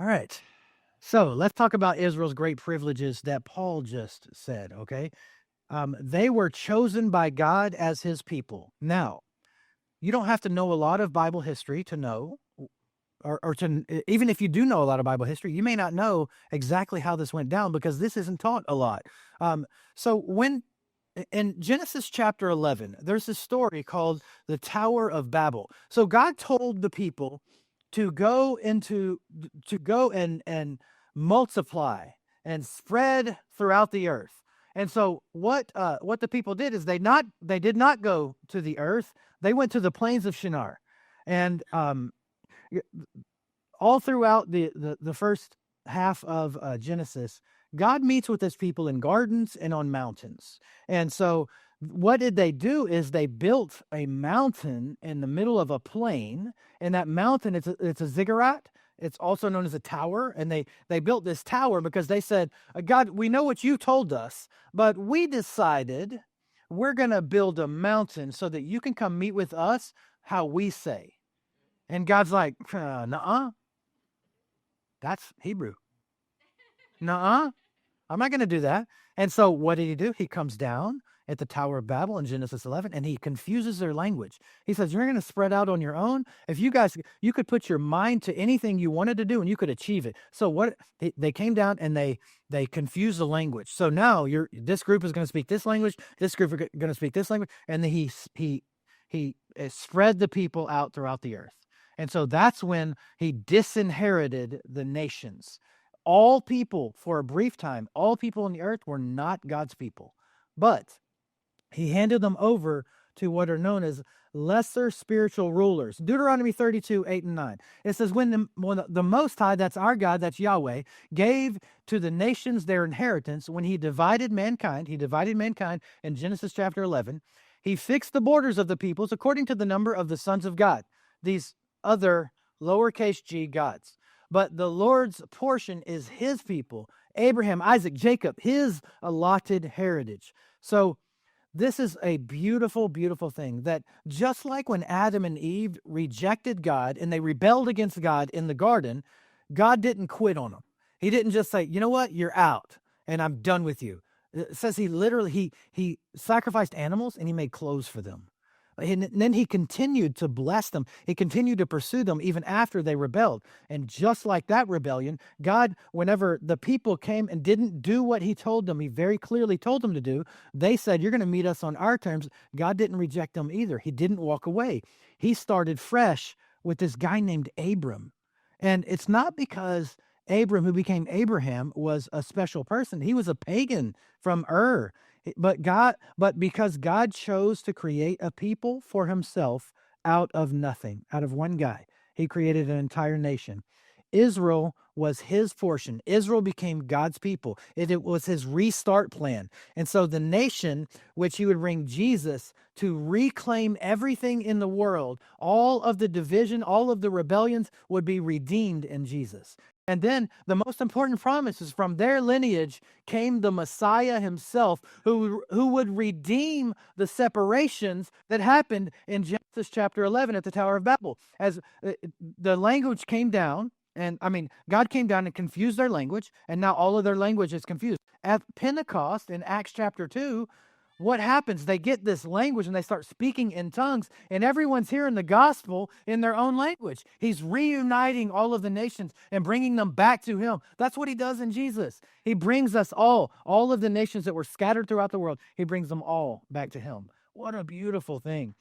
right. So let's talk about Israel's great privileges that Paul just said, okay? They were chosen by God as his people. Now, you don't have to know a lot of Bible history to know, or even if you do know a lot of Bible history, you may not know exactly how this went down because this isn't taught a lot. Um, so in Genesis chapter 11, there's this story called the Tower of Babel. So God told the people to go and multiply and spread throughout the earth. And so what the people did is they did not go to the earth. They went to the plains of Shinar. And y- all throughout the first half of Genesis, God meets with his people in gardens and on mountains. And so what did they do is they built a mountain in the middle of a plain, and that mountain it's a ziggurat. It's also known as a tower, and they built this tower because they said, God, we know what you told us, but we decided we're going to build a mountain so that you can come meet with us how we say. And God's like, nuh-uh, that's Hebrew. Nuh-uh, I'm not going to do that. And so what did he do? He comes down at the Tower of Babel in Genesis 11, and he confuses their language. He says, you're going to spread out on your own. If you could put your mind to anything you wanted to do and you could achieve it. So they came down and they confused the language. So now this group is going to speak this language. This group are going to speak this language. And then he spread the people out throughout the earth. And so that's when he disinherited the nations. All people, for a brief time, all people on the earth were not God's people. But he handed them over to what are known as lesser spiritual rulers. Deuteronomy 32, 8 and 9. It says, when the Most High, that's our God, that's Yahweh, gave to the nations their inheritance, when he divided mankind in Genesis chapter 11, he fixed the borders of the peoples according to the number of the sons of God, these other lowercase g gods. But the Lord's portion is his people, Abraham, Isaac, Jacob, his allotted heritage. So this is a beautiful, beautiful thing that just like when Adam and Eve rejected God and they rebelled against God in the garden, God didn't quit on them. He didn't just say, you know what, you're out and I'm done with you. It says he sacrificed animals and he made clothes for them. And then he continued to bless them. He continued to pursue them even after they rebelled. And just like that rebellion, God, whenever the people came and didn't do what he told them, he very clearly told them to do, they said, you're going to meet us on our terms. God didn't reject them either. He didn't walk away. He started fresh with this guy named Abram. And it's not because Abram, who became Abraham, was a special person. He was a pagan from Ur. But because God chose to create a people for himself out of nothing, out of one guy, he created an entire nation. Israel was his portion. Israel became God's people. It was his restart plan. And so the nation, which he would bring Jesus to reclaim everything in the world, all of the division, all of the rebellions would be redeemed in Jesus. And then the most important promise is from their lineage came the Messiah himself who would redeem the separations that happened in Genesis chapter 11 at the Tower of Babel. As the language came down, and I mean, God came down and confused their language, and now all of their language is confused. At Pentecost in Acts chapter 2, what happens? They get this language and they start speaking in tongues, and everyone's hearing the gospel in their own language. He's reuniting all of the nations and bringing them back to him. That's what he does in Jesus. He brings us all of the nations that were scattered throughout the world, he brings them all back to him. What a beautiful thing.